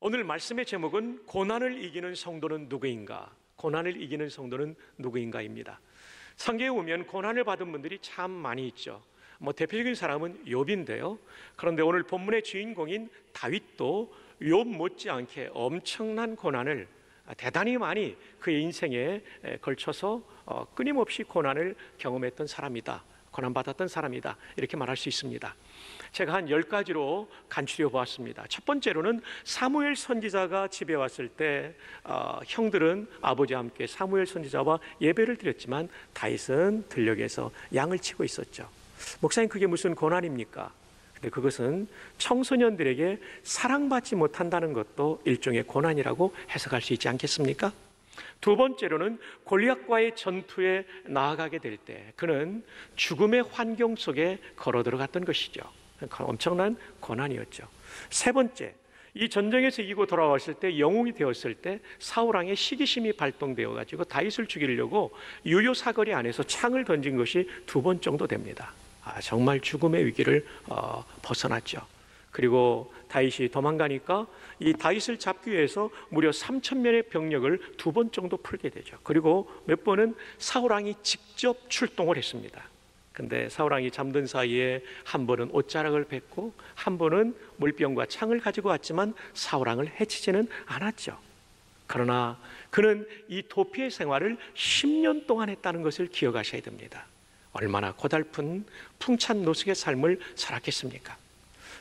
오늘 말씀의 제목은 고난을 이기는 성도는 누구인가? 고난을 이기는 성도는 누구인가입니다. 성경에 보면 고난을 받은 분들이 참 많이 있죠. 대표적인 사람은 욥인데요. 그런데 오늘 본문의 주인공인 다윗도 욥 못지않게 엄청난 고난을 대단히 많이 그의 인생에 걸쳐서 끊임없이 고난을 경험했던 사람이다. 고난받았던 사람이다. 이렇게 말할 수 있습니다. 제가 한 10가지로 간추려 보았습니다. 첫 번째로는 사무엘 선지자가 집에 왔을 때 형들은 아버지와 함께 사무엘 선지자와 예배를 드렸지만 다윗은 들녘에서 양을 치고 있었죠. 목사님, 그게 무슨 고난입니까? 근데 그것은 청소년들에게 사랑받지 못한다는 것도 일종의 고난이라고 해석할 수 있지 않겠습니까? 두 번째로는 골리앗과의 전투에 나아가게 될 때 그는 죽음의 환경 속에 걸어 들어갔던 것이죠. 엄청난 고난이었죠. 세 번째, 이 전쟁에서 이기고 돌아왔을 때 영웅이 되었을 때 사울왕의 시기심이 발동되어 가지고 다윗을 죽이려고 유효 사거리 안에서 창을 던진 것이 2번 정도 됩니다. 정말 죽음의 위기를 벗어났죠. 그리고 다윗이 도망가니까 이 다윗을 잡기 위해서 무려 3,000명의 병력을 2번 정도 풀게 되죠. 그리고 몇 번은 사울왕이 직접 출동을 했습니다. 근데 사울왕이 잠든 사이에 한 번은 옷자락을 뱉고 한 번은 물병과 창을 가지고 왔지만 사울왕을 해치지는 않았죠. 그러나 그는 이 도피의 생활을 10년 동안 했다는 것을 기억하셔야 됩니다. 얼마나 고달픈 풍찬 노숙의 삶을 살았겠습니까?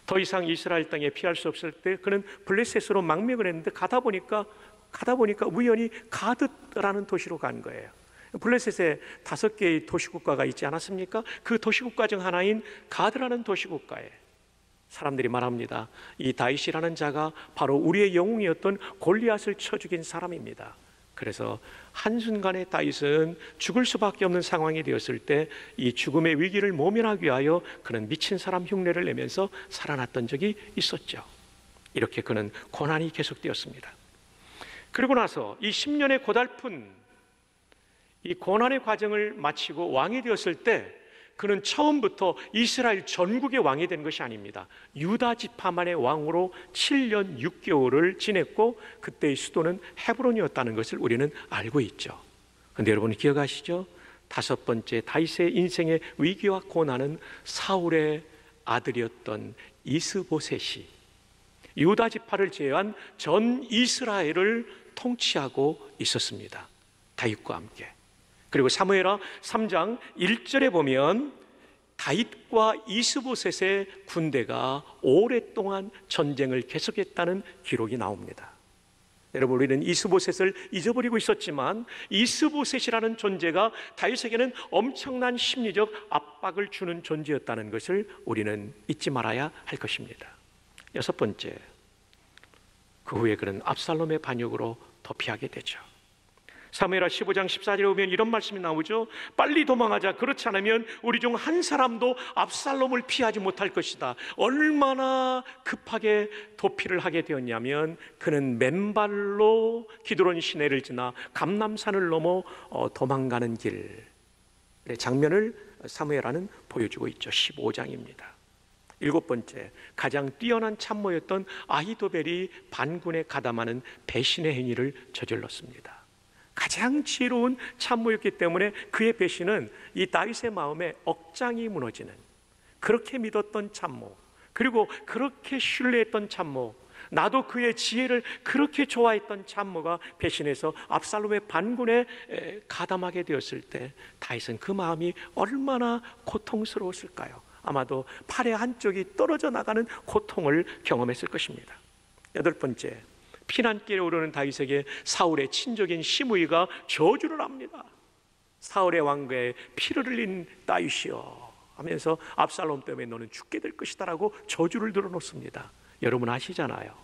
더 이상 이스라엘 땅에 피할 수 없을 때 그는 블레셋으로 망명을 했는데 가다 보니까 우연히 가드라는 도시로 간 거예요. 블레셋에 5개의 도시국가가 있지 않았습니까? 그 도시국가 중 하나인 가드라는 도시국가에 사람들이 말합니다. 이 다윗이라는 자가 바로 우리의 영웅이었던 골리앗을 쳐 죽인 사람입니다. 그래서 한순간에 다윗은 죽을 수밖에 없는 상황이 되었을 때 이 죽음의 위기를 모면하기 위하여 그는 미친 사람 흉내를 내면서 살아났던 적이 있었죠. 이렇게 그는 고난이 계속되었습니다. 그리고 나서 이 10년의 고달픈 이 고난의 과정을 마치고 왕이 되었을 때 그는 처음부터 이스라엘 전국의 왕이 된 것이 아닙니다. 유다 지파만의 왕으로 7년 6개월을 지냈고 그때의 수도는 헤브론이었다는 것을 우리는 알고 있죠. 그런데 여러분 기억하시죠? 5번째 다윗의 인생의 위기와 고난은 사울의 아들이었던 이스보셋이 유다 지파를 제외한 전 이스라엘을 통치하고 있었습니다. 다윗과 함께. 그리고 사무엘하 3장 1절에 보면 다윗과 이스보셋의 군대가 오랫동안 전쟁을 계속했다는 기록이 나옵니다. 여러분, 우리는 이스보셋을 잊어버리고 있었지만 이스보셋이라는 존재가 다윗에게는 엄청난 심리적 압박을 주는 존재였다는 것을 우리는 잊지 말아야 할 것입니다. 6번째, 그 후에 그는 압살롬의 반역으로 도피하게 되죠. 사무엘하 15장 14절에 보면 이런 말씀이 나오죠. 빨리 도망하자. 그렇지 않으면 우리 중 한 사람도 압살롬을 피하지 못할 것이다. 얼마나 급하게 도피를 하게 되었냐면 그는 맨발로 기드론 시내를 지나 감람산을 넘어 도망가는 길의 장면을 사무엘하는 보여주고 있죠. 15장입니다. 7번째, 가장 뛰어난 참모였던 아히도벨이 반군에 가담하는 배신의 행위를 저질렀습니다. 가장 지혜로운 참모였기 때문에 그의 배신은 이 다윗의 마음에 억장이 무너지는, 그렇게 믿었던 참모, 그리고 그렇게 신뢰했던 참모, 나도 그의 지혜를 그렇게 좋아했던 참모가 배신해서 압살롬의 반군에 가담하게 되었을 때 다윗은 그 마음이 얼마나 고통스러웠을까요? 아마도 팔의 한쪽이 떨어져 나가는 고통을 경험했을 것입니다. 8번째, 피난길에 오르는 다윗에게 사울의 친족인 시므이가 저주를 합니다. 사울의 왕가에 피를 흘린 다윗이여 하면서 압살롬 때문에 너는 죽게 될 것이다 라고 저주를 늘어놓습니다. 여러분 아시잖아요.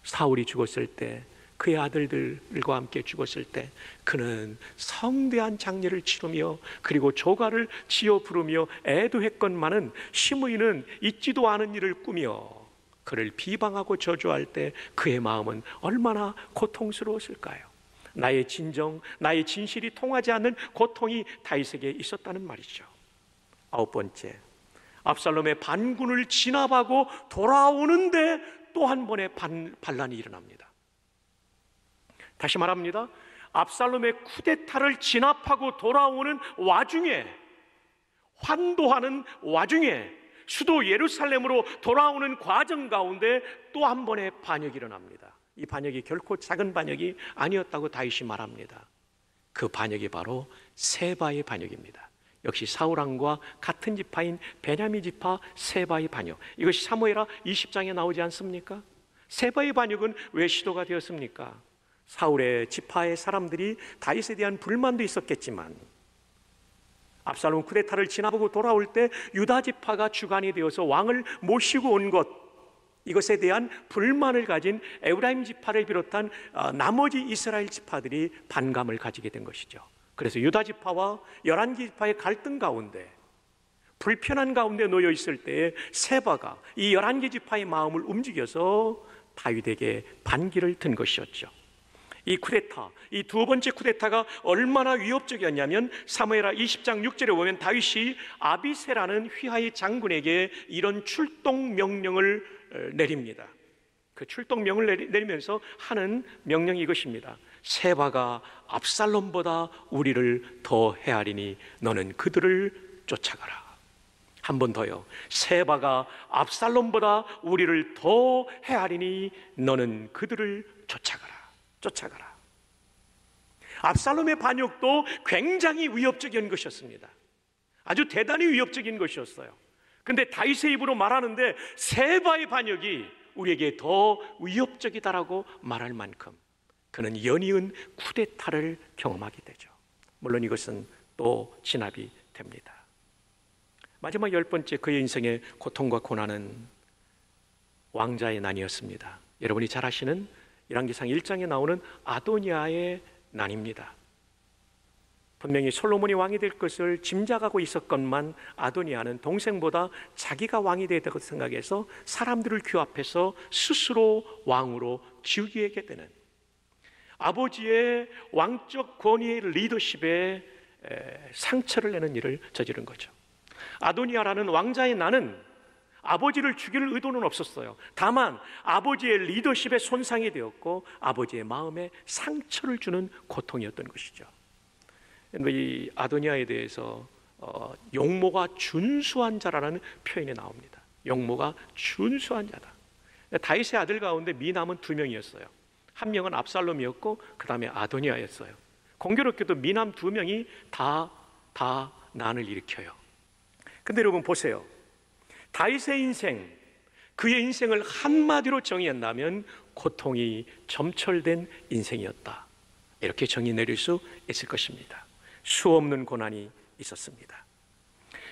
사울이 죽었을 때, 그의 아들들과 함께 죽었을 때 그는 성대한 장례를 치르며 그리고 조가를 지어 부르며 애도했건만은 시므이는 있지도 않은 일을 꾸며 그를 비방하고 저주할 때 그의 마음은 얼마나 고통스러웠을까요? 나의 진정, 나의 진실이 통하지 않는 고통이 다윗에게 있었다는 말이죠. 9번째, 압살롬의 반군을 진압하고 돌아오는데 또 한 번의 반란이 일어납니다. 다시 말합니다. 압살롬의 쿠데타를 진압하고 돌아오는 와중에, 환도하는 와중에, 수도 예루살렘으로 돌아오는 과정 가운데 또 한 번의 반역이 일어납니다. 이 반역이 결코 작은 반역이 아니었다고 다윗이 말합니다. 그 반역이 바로 세바의 반역입니다. 역시 사울왕과 같은 지파인 베냐민 지파 세바의 반역, 이것이 사무엘하 20장에 나오지 않습니까? 세바의 반역은 왜 시도가 되었습니까? 사울의 지파의 사람들이 다윗에 대한 불만도 있었겠지만, 압살롬 쿠데타를 지나보고 돌아올 때 유다 지파가 주관이 되어서 왕을 모시고 온 것, 이것에 대한 불만을 가진 에브라임 지파를 비롯한 나머지 이스라엘 지파들이 반감을 가지게 된 것이죠. 그래서 유다 지파와 11개 지파의 갈등 가운데, 불편한 가운데 놓여 있을 때에 세바가 이 11개 지파의 마음을 움직여서 다윗에게 반기를 든 것이었죠. 이 쿠데타, 이 두 번째 쿠데타가 얼마나 위협적이었냐면 사무엘하 20장 6절에 보면 다윗이 아비새라는 휘하의 장군에게 이런 출동 명령을 내립니다. 그 출동명을 내리면서 하는 명령이 이것입니다. 세바가 압살롬보다 우리를 더 헤아리니 너는 그들을 쫓아가라. 한 번 더요. 세바가 압살롬보다 우리를 더 헤아리니 너는 그들을 쫓아가라. 쫓아가라. 압살롬의 반역도 굉장히 위협적인 것이었습니다. 아주 대단히 위협적인 것이었어요. 근데 다윗의 입으로 말하는데 세바의 반역이 우리에게 더 위협적이다라고 말할 만큼 그는 연이은 쿠데타를 경험하게 되죠. 물론 이것은 또 진압이 됩니다. 마지막 10번째 그의 인생의 고통과 고난은 왕자의 난이었습니다. 여러분이 잘 아시는 열왕기상 1장에 나오는 아도니아의 난입니다. 분명히 솔로몬이 왕이 될 것을 짐작하고 있었건만 아도니아는 동생보다 자기가 왕이 되었다고 생각해서 사람들을 규합해서 스스로 왕으로 즉위하게 되는, 아버지의 왕적 권위의 리더십에 상처를 내는 일을 저지른 거죠. 아도니아라는 왕자의 난은 아버지를 죽일 의도는 없었어요. 다만 아버지의 리더십에 손상이 되었고 아버지의 마음에 상처를 주는 고통이었던 것이죠. 이 아도니아에 대해서 용모가 준수한 자라는 표현이 나옵니다. 용모가 준수한 자다. 다윗의 아들 가운데 미남은 2명이었어요. 한 명은 압살롬이었고 그 다음에 아도니아였어요. 공교롭게도 미남 2명이 다 난을 일으켜요. 근데 여러분 보세요. 다윗의 인생, 그의 인생을 한마디로 정의한다면 고통이 점철된 인생이었다, 이렇게 정의 내릴 수 있을 것입니다. 수없는 고난이 있었습니다.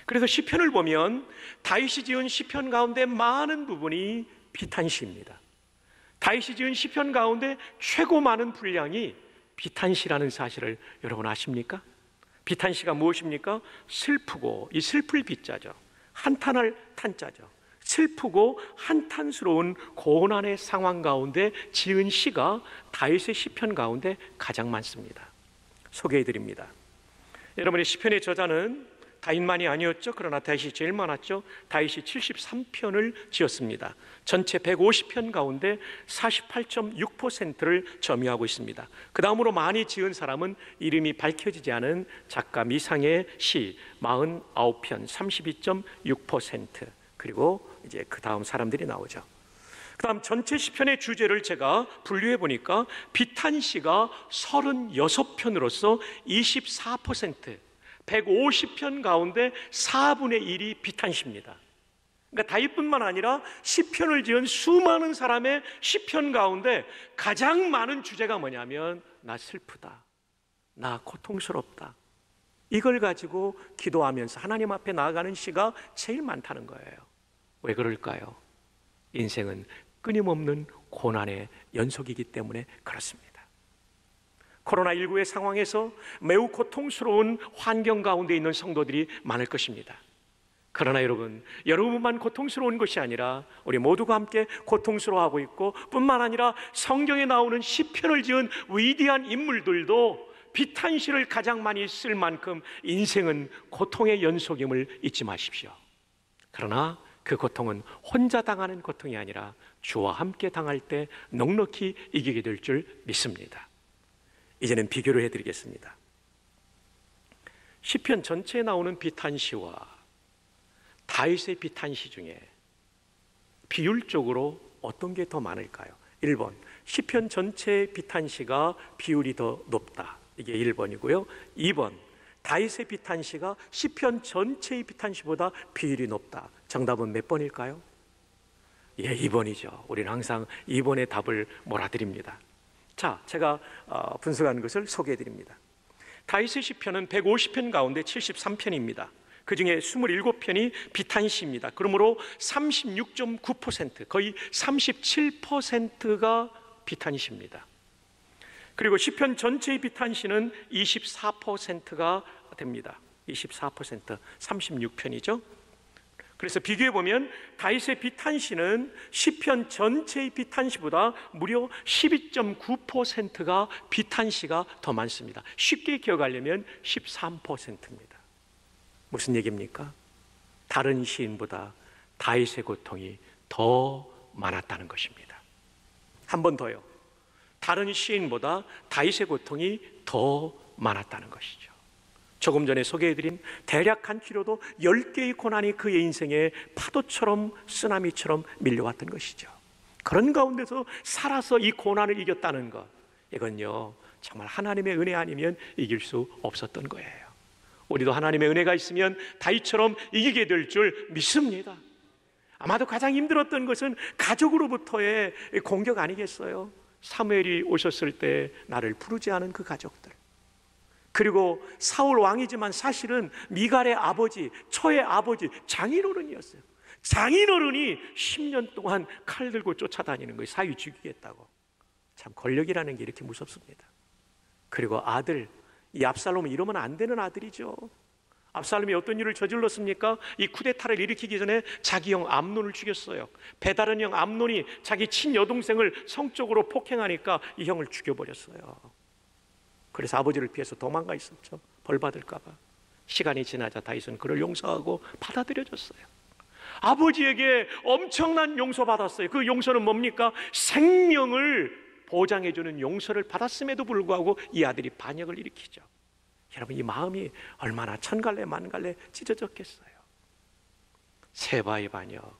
그래서 시편을 보면 다윗이 지은 시편 가운데 많은 부분이 비탄시입니다. 다윗이 지은 시편 가운데 최고 많은 분량이 비탄시라는 사실을 여러분 아십니까? 비탄시가 무엇입니까? 슬프고, 이 슬플 비자죠. 한탄할 탄자죠. 슬프고 한탄스러운 고난의 상황 가운데 지은 시가 다윗의 시편 가운데 가장 많습니다. 소개해드립니다. 여러분의 시편의 저자는 다윗만이 아니었죠. 그러나 다윗이 제일 많았죠. 다윗이 73편을 지었습니다. 전체 150편 가운데 48.6%를 점유하고 있습니다. 그 다음으로 많이 지은 사람은 이름이 밝혀지지 않은 작가 미상의 시 49편 32.6%, 그리고 이제 그 다음 사람들이 나오죠. 그 다음 전체 시편의 주제를 제가 분류해 보니까 비탄시가 36편으로서 24%, 150편 가운데 4분의 1이 비탄시입니다. 그러니까 다윗뿐만 아니라 시편을 지은 수많은 사람의 시편 가운데 가장 많은 주제가 뭐냐면 나 슬프다, 나 고통스럽다, 이걸 가지고 기도하면서 하나님 앞에 나아가는 시가 제일 많다는 거예요. 왜 그럴까요? 인생은 끊임없는 고난의 연속이기 때문에 그렇습니다. 코로나19의 상황에서 매우 고통스러운 환경 가운데 있는 성도들이 많을 것입니다. 그러나 여러분만 고통스러운 것이 아니라 우리 모두가 함께 고통스러워하고 있고, 뿐만 아니라 성경에 나오는 시편을 지은 위대한 인물들도 비탄시를 가장 많이 쓸 만큼 인생은 고통의 연속임을 잊지 마십시오. 그러나 그 고통은 혼자 당하는 고통이 아니라 주와 함께 당할 때 넉넉히 이기게 될 줄 믿습니다. 이제는 비교를 해드리겠습니다. 시편 전체에 나오는 비탄시와 다윗의 비탄시 중에 비율적으로 어떤 게 더 많을까요? 1번, 시편 전체의 비탄시가 비율이 더 높다. 이게 1번이고요. 2번, 다윗의 비탄시가 시편 전체의 비탄시보다 비율이 높다. 정답은 몇 번일까요? 예, 2번이죠. 우리는 항상 2번의 답을 몰아드립니다. 자, 제가 분석한 것을 소개해 드립니다. 다윗의 시편은 150편 가운데 73편입니다. 그 중에 27편이 비탄시입니다. 그러므로 36.9%, 거의 37%가 비탄시입니다. 그리고 시편 전체의 비탄시는 24%가 됩니다. 24%, 36편이죠. 그래서 비교해 보면 다윗의 비탄시는 시편 전체의 비탄시보다 무려 12.9%가 비탄시가 더 많습니다. 쉽게 기억하려면 13%입니다. 무슨 얘기입니까? 다른 시인보다 다윗의 고통이 더 많았다는 것입니다. 한 번 더요. 다른 시인보다 다윗의 고통이 더 많았다는 것이죠. 조금 전에 소개해드린 대략 한 키로도 10개의 고난이 그의 인생에 파도처럼 쓰나미처럼 밀려왔던 것이죠. 그런 가운데서 살아서 이 고난을 이겼다는 것, 이건요 정말 하나님의 은혜 아니면 이길 수 없었던 거예요. 우리도 하나님의 은혜가 있으면 다윗처럼 이기게 될 줄 믿습니다. 아마도 가장 힘들었던 것은 가족으로부터의 공격 아니겠어요? 사무엘이 오셨을 때 나를 부르지 않은 그 가족들, 그리고 사울 왕이지만 사실은 미갈의 아버지, 처의 아버지 장인어른이었어요. 장인어른이 10년 동안 칼 들고 쫓아다니는 거예요. 사위 죽이겠다고. 참 권력이라는 게 이렇게 무섭습니다. 그리고 아들, 이 압살롬은 이러면 안 되는 아들이죠. 압살롬이 어떤 일을 저질렀습니까? 이 쿠데타를 일으키기 전에 자기 형 암논을 죽였어요. 배다른 형 암논이 자기 친여동생을 성적으로 폭행하니까 이 형을 죽여버렸어요. 그래서 아버지를 피해서 도망가 있었죠. 벌 받을까 봐. 시간이 지나자 다윗은 그를 용서하고 받아들여졌어요. 아버지에게 엄청난 용서받았어요. 그 용서는 뭡니까? 생명을 보장해주는 용서를 받았음에도 불구하고 이 아들이 반역을 일으키죠. 여러분, 이 마음이 얼마나 천갈래 만갈래 찢어졌겠어요. 세바의 반역,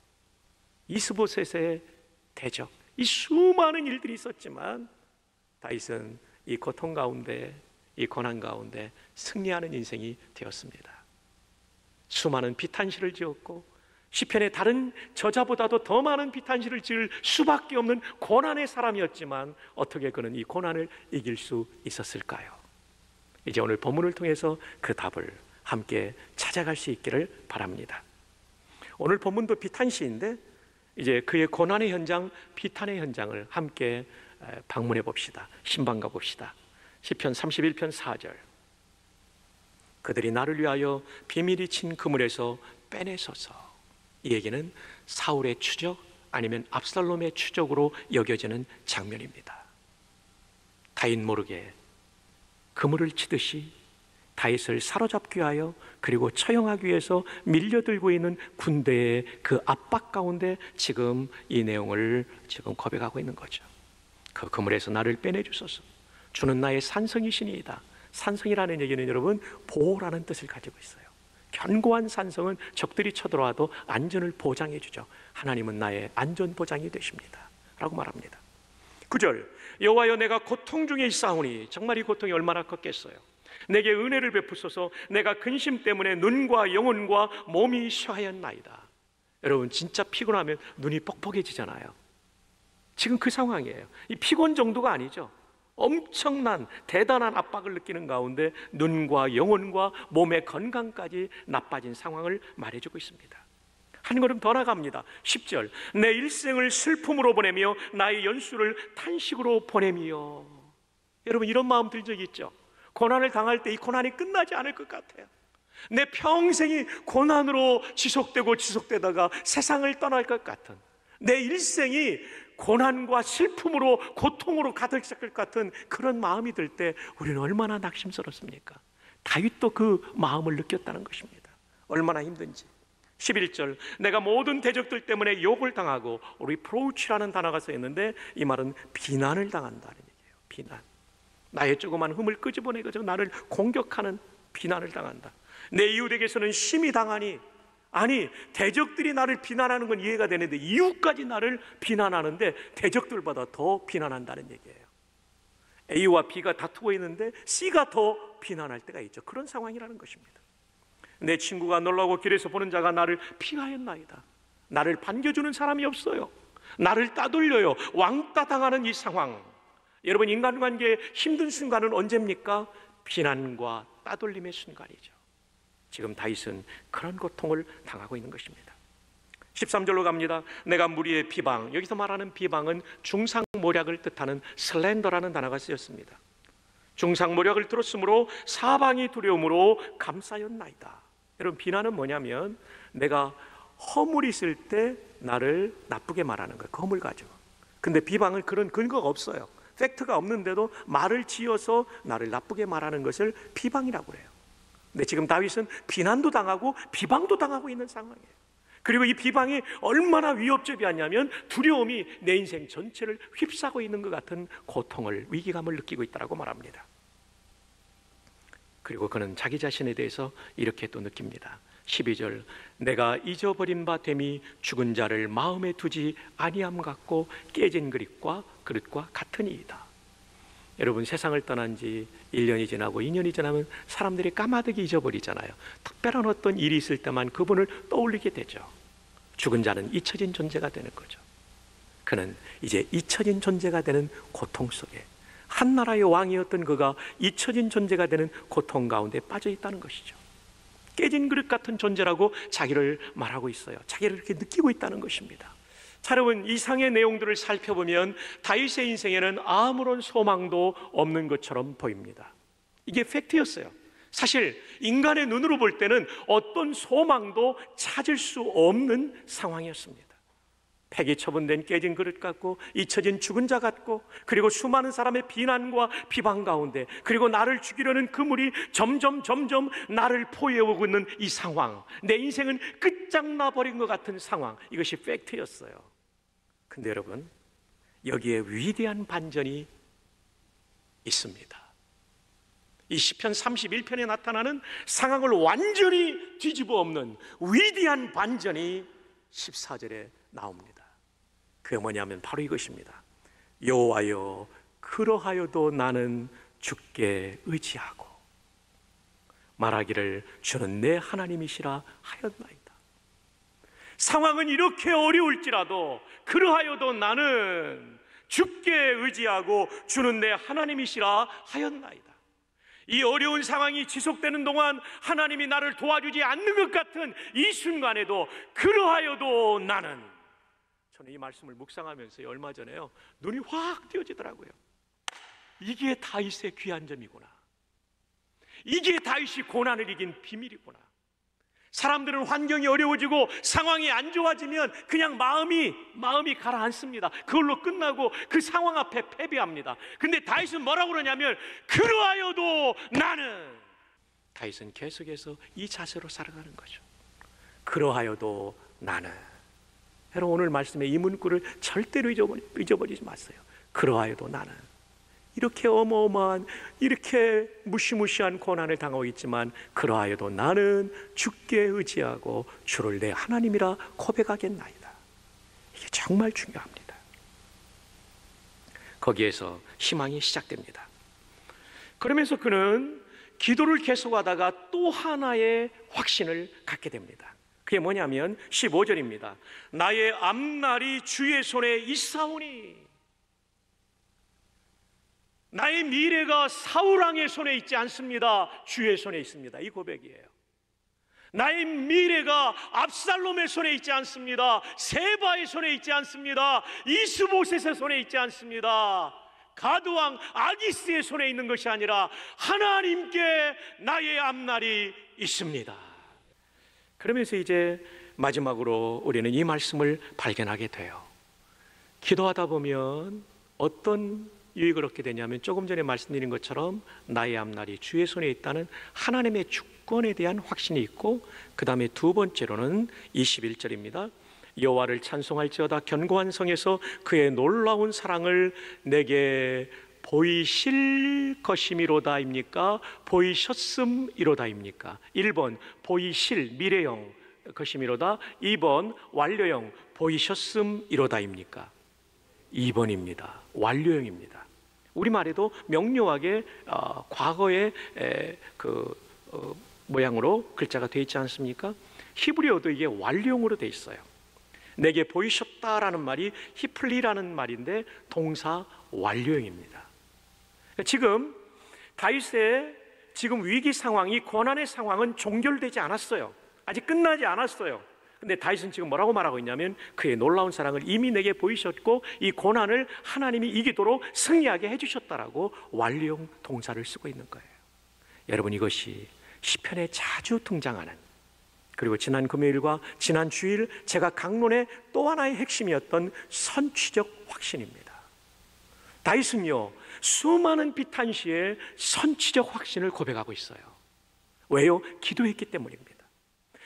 이스보셋의 대적, 이 수많은 일들이 있었지만 다윗은 이 고통 가운데, 이 고난 가운데 승리하는 인생이 되었습니다. 수많은 비탄시를 지었고 시편의 다른 저자보다도 더 많은 비탄시를 지을 수밖에 없는 고난의 사람이었지만 어떻게 그는 이 고난을 이길 수 있었을까요? 이제 오늘 본문을 통해서 그 답을 함께 찾아갈 수 있기를 바랍니다. 오늘 본문도 비탄시인데 이제 그의 고난의 현장, 비탄의 현장을 함께 방문해 봅시다. 신방가 봅시다. 시편 31편 4절. 그들이 나를 위하여 비밀이 친 그물에서 빼내소서. 이 얘기는 사울의 추적 아니면 압살롬의 추적으로 여겨지는 장면입니다. 다윗 모르게 그물을 치듯이 다윗을 사로잡기 위하여 그리고 처형하기 위해서 밀려들고 있는 군대의 그 압박 가운데 지금 이 내용을 지금 고백하고 있는 거죠. 그 그물에서 나를 빼내주소서. 주는 나의 산성이시니이다. 산성이라는 얘기는 여러분 보호라는 뜻을 가지고 있어요. 견고한 산성은 적들이 쳐들어와도 안전을 보장해 주죠. 하나님은 나의 안전 보장이 되십니다 라고 말합니다. 9절. 여호와여, 내가 고통 중에 있사오니. 정말 이 고통이 얼마나 컸겠어요. 내게 은혜를 베푸소서. 내가 근심 때문에 눈과 영혼과 몸이 쇠하였나이다. 여러분, 진짜 피곤하면 눈이 뻑뻑해지잖아요. 지금 그 상황이에요. 이 피곤 정도가 아니죠. 엄청난 대단한 압박을 느끼는 가운데 눈과 영혼과 몸의 건강까지 나빠진 상황을 말해주고 있습니다. 한 걸음 더 나갑니다. 10절. 내 일생을 슬픔으로 보내며 나의 연수를 탄식으로 보내며. 여러분, 이런 마음 들 적이 있죠? 고난을 당할 때 이 고난이 끝나지 않을 것 같아요. 내 평생이 고난으로 지속되다가 세상을 떠날 것 같은, 내 일생이 고난과 슬픔으로 고통으로 가득 찰 것 같은 그런 마음이 들 때 우리는 얼마나 낙심스럽습니까? 다윗도 그 마음을 느꼈다는 것입니다. 얼마나 힘든지. 11절, 내가 모든 대적들 때문에 욕을 당하고, reproach라는 단어가 써 있는데 이 말은 비난을 당한다는 얘기예요. 비난. 나의 조그만 흠을 끄집어내가지고 나를 공격하는 비난을 당한다. 내 이웃에게서는 심히 당하니, 아니 대적들이 나를 비난하는 건 이해가 되는데 이웃까지 나를 비난하는데 대적들보다 더 비난한다는 얘기예요. A와 B가 다투고 있는데 C가 더 비난할 때가 있죠. 그런 상황이라는 것입니다. 내 친구가 놀라고 길에서 보는 자가 나를 피하였나이다. 나를 반겨주는 사람이 없어요. 나를 따돌려요. 왕따 당하는 이 상황. 여러분, 인간관계의 힘든 순간은 언제입니까? 비난과 따돌림의 순간이죠. 지금 다윗은 그런 고통을 당하고 있는 것입니다. 13절로 갑니다. 내가 무리의 비방, 여기서 말하는 비방은 중상모략을 뜻하는 슬렌더라는 단어가 쓰였습니다. 중상모략을 들었으므로 사방이 두려움으로 감싸였나이다. 여러분, 비난은 뭐냐면 내가 허물 있을 때 나를 나쁘게 말하는 거예요. 그 허물 가지고. 근데 비방은 그런 근거가 없어요. 팩트가 없는데도 말을 지어서 나를 나쁘게 말하는 것을 비방이라고 해요. 근데 지금 다윗은 비난도 당하고 비방도 당하고 있는 상황이에요. 그리고 이 비방이 얼마나 위협적이었냐면 두려움이 내 인생 전체를 휩싸고 있는 것 같은 고통을, 위기감을 느끼고 있다고 말합니다. 그리고 그는 자기 자신에 대해서 이렇게 또 느낍니다. 12절, 내가 잊어버린 바 됨이 죽은 자를 마음에 두지 아니함 같고 깨진 그릇과 같으니이다. 여러분, 세상을 떠난 지 1년이 지나고 2년이 지나면 사람들이 까마득히 잊어버리잖아요. 특별한 어떤 일이 있을 때만 그분을 떠올리게 되죠. 죽은 자는 잊혀진 존재가 되는 거죠. 그는 이제 잊혀진 존재가 되는 고통 속에, 한 나라의 왕이었던 그가 잊혀진 존재가 되는 고통 가운데 빠져 있다는 것이죠. 깨진 그릇 같은 존재라고 자기를 말하고 있어요. 자기를 이렇게 느끼고 있다는 것입니다. 자, 여러분, 이 상의 내용들을 살펴보면 다윗의 인생에는 아무런 소망도 없는 것처럼 보입니다. 이게 팩트였어요. 사실 인간의 눈으로 볼 때는 어떤 소망도 찾을 수 없는 상황이었습니다. 폐기 처분된 깨진 그릇 같고 잊혀진 죽은 자 같고, 그리고 수많은 사람의 비난과 비방 가운데, 그리고 나를 죽이려는 그물이 점점 나를 포위해오고 있는 이 상황, 내 인생은 끝장나 버린 것 같은 상황, 이것이 팩트였어요. 근데 여러분, 여기에 위대한 반전이 있습니다. 이 시편 31편에 나타나는 상황을 완전히 뒤집어 엎는 위대한 반전이 14절에 나옵니다. 그게 뭐냐면 바로 이것입니다. 여호와여, 그러하여도 나는 주께 의지하고 말하기를 주는 내 하나님이시라 하였나이다. 상황은 이렇게 어려울지라도 그러하여도 나는 주께 의지하고 주는 내 하나님이시라 하였나이다. 이 어려운 상황이 지속되는 동안 하나님이 나를 도와주지 않는 것 같은 이 순간에도 그러하여도 나는, 저는 이 말씀을 묵상하면서 얼마 전에요, 눈이 확 띄어지더라고요. 이게 다윗의 귀한 점이구나. 이게 다윗이 고난을 이긴 비밀이구나. 사람들은 환경이 어려워지고 상황이 안 좋아지면 그냥 마음이 가라앉습니다. 그걸로 끝나고 그 상황 앞에 패배합니다. 근데 다윗은 뭐라고 그러냐면 그러하여도 나는, 다윗은 계속해서 이 자세로 살아가는 거죠. 그러하여도 나는. 여러분, 오늘 말씀의 이 문구를 절대로 잊어버리지 마세요. 그러하여도 나는. 이렇게 어마어마한, 이렇게 무시무시한 고난을 당하고 있지만 그러하여도 나는 주께 의지하고 주를 내 하나님이라 고백하겠나이다. 이게 정말 중요합니다. 거기에서 희망이 시작됩니다. 그러면서 그는 기도를 계속하다가 또 하나의 확신을 갖게 됩니다. 그게 뭐냐면 15절입니다. 나의 앞날이 주의 손에 있사오니, 나의 미래가 사울왕의 손에 있지 않습니다. 주의 손에 있습니다. 이 고백이에요. 나의 미래가 압살롬의 손에 있지 않습니다. 세바의 손에 있지 않습니다. 이스보셋의 손에 있지 않습니다. 가드왕 아기스의 손에 있는 것이 아니라 하나님께 나의 앞날이 있습니다. 그러면서 이제 마지막으로 우리는 이 말씀을 발견하게 돼요. 기도하다 보면 어떤 유익을 얻게 되냐면 조금 전에 말씀드린 것처럼 나의 앞날이 주의 손에 있다는 하나님의 주권에 대한 확신이 있고, 그 다음에 두 번째로는 21절입니다. 여호와를 찬송할지어다. 견고한 성에서 그의 놀라운 사랑을 내게 보이실 것이미로다입니까? 보이셨음이로다입니까? 1번 보이실 미래형 것이미로다. 2번 완료형 보이셨음이로다입니까? 2번입니다. 완료형입니다. 우리말에도 명료하게 과거의 모양으로 글자가 되어 있지 않습니까? 히브리어도 이게 완료형으로 되어 있어요. 내게 보이셨다라는 말이 히플리라는 말인데 동사 완료형입니다. 지금 다윗의 지금 위기 상황이, 고난의 상황은 종결되지 않았어요. 아직 끝나지 않았어요. 근데 다윗은 지금 뭐라고 말하고 있냐면 그의 놀라운 사랑을 이미 내게 보이셨고 이 고난을 하나님이 이기도록 승리하게 해주셨다라고 완료형 동사를 쓰고 있는 거예요. 여러분, 이것이 시편에 자주 등장하는, 그리고 지난 금요일과 지난 주일 제가 강론의 또 하나의 핵심이었던 선취적 확신입니다. 다윗은요, 수많은 비탄시에 선취적 확신을 고백하고 있어요. 왜요? 기도했기 때문입니다.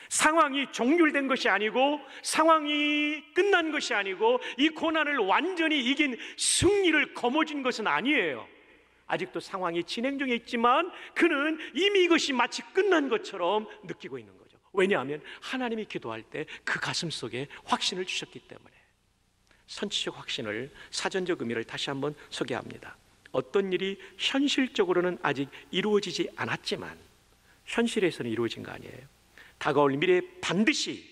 상황이 종결된 것이 아니고, 상황이 끝난 것이 아니고, 이 고난을 완전히 이긴 승리를 거머쥔 것은 아니에요. 아직도 상황이 진행 중에 있지만 그는 이미 이것이 마치 끝난 것처럼 느끼고 있는 거죠. 왜냐하면 하나님이 기도할 때 그 가슴 속에 확신을 주셨기 때문에. 선취적 확신을, 사전적 의미를 다시 한번 소개합니다. 어떤 일이 현실적으로는 아직 이루어지지 않았지만 현실에서는 이루어진 거 아니에요. 다가올 미래에 반드시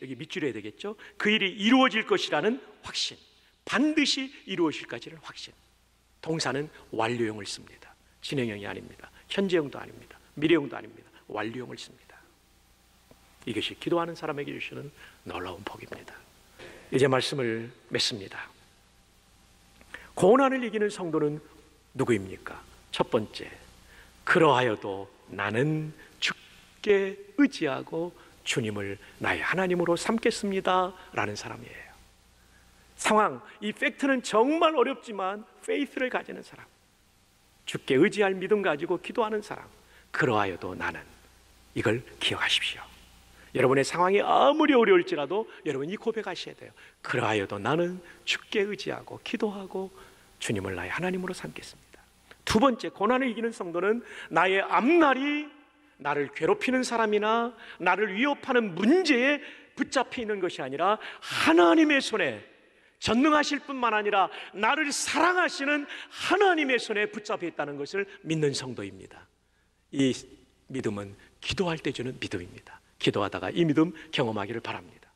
여기 밑줄에 해야 되겠죠. 그 일이 이루어질 것이라는 확신, 반드시 이루어질까지는 확신. 동사는 완료형을 씁니다. 진행형이 아닙니다. 현재형도 아닙니다. 미래형도 아닙니다. 완료형을 씁니다. 이것이 기도하는 사람에게 주시는 놀라운 복입니다. 이제 말씀을 맺습니다. 고난을 이기는 성도는 누구입니까? 첫 번째, 그러하여도 나는 주께 의지하고 주님을 나의 하나님으로 삼겠습니다 라는 사람이에요. 상황, 이 팩트는 정말 어렵지만 페이스를 가지는 사람, 주께 의지할 믿음 가지고 기도하는 사람, 그러하여도 나는, 이걸 기억하십시오. 여러분의 상황이 아무리 어려울지라도 여러분 이 고백하셔야 돼요. 그러하여도 나는 주께 의지하고 기도하고 주님을 나의 하나님으로 삼겠습니다. 두 번째, 고난을 이기는 성도는 나의 앞날이 나를 괴롭히는 사람이나 나를 위협하는 문제에 붙잡혀 있는 것이 아니라 하나님의 손에, 전능하실 뿐만 아니라 나를 사랑하시는 하나님의 손에 붙잡혀 있다는 것을 믿는 성도입니다. 이 믿음은 기도할 때 주는 믿음입니다. 기도하다가 이 믿음 경험하기를 바랍니다.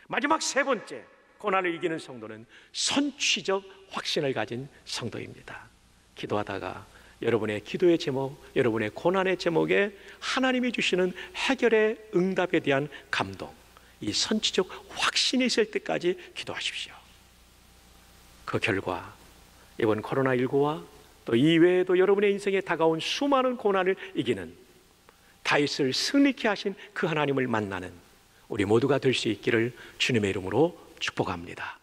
마지막 세 번째, 고난을 이기는 성도는 선취적 확신을 가진 성도입니다. 기도하다가 여러분의 기도의 제목, 여러분의 고난의 제목에 하나님이 주시는 해결의 응답에 대한 감동, 이 선취적 확신이 있을 때까지 기도하십시오. 그 결과 이번 코로나19와 또 이외에도 여러분의 인생에 다가온 수많은 고난을 이기는, 다윗을 승리케 하신 그 하나님을 만나는 우리 모두가 될 수 있기를 주님의 이름으로 축복합니다.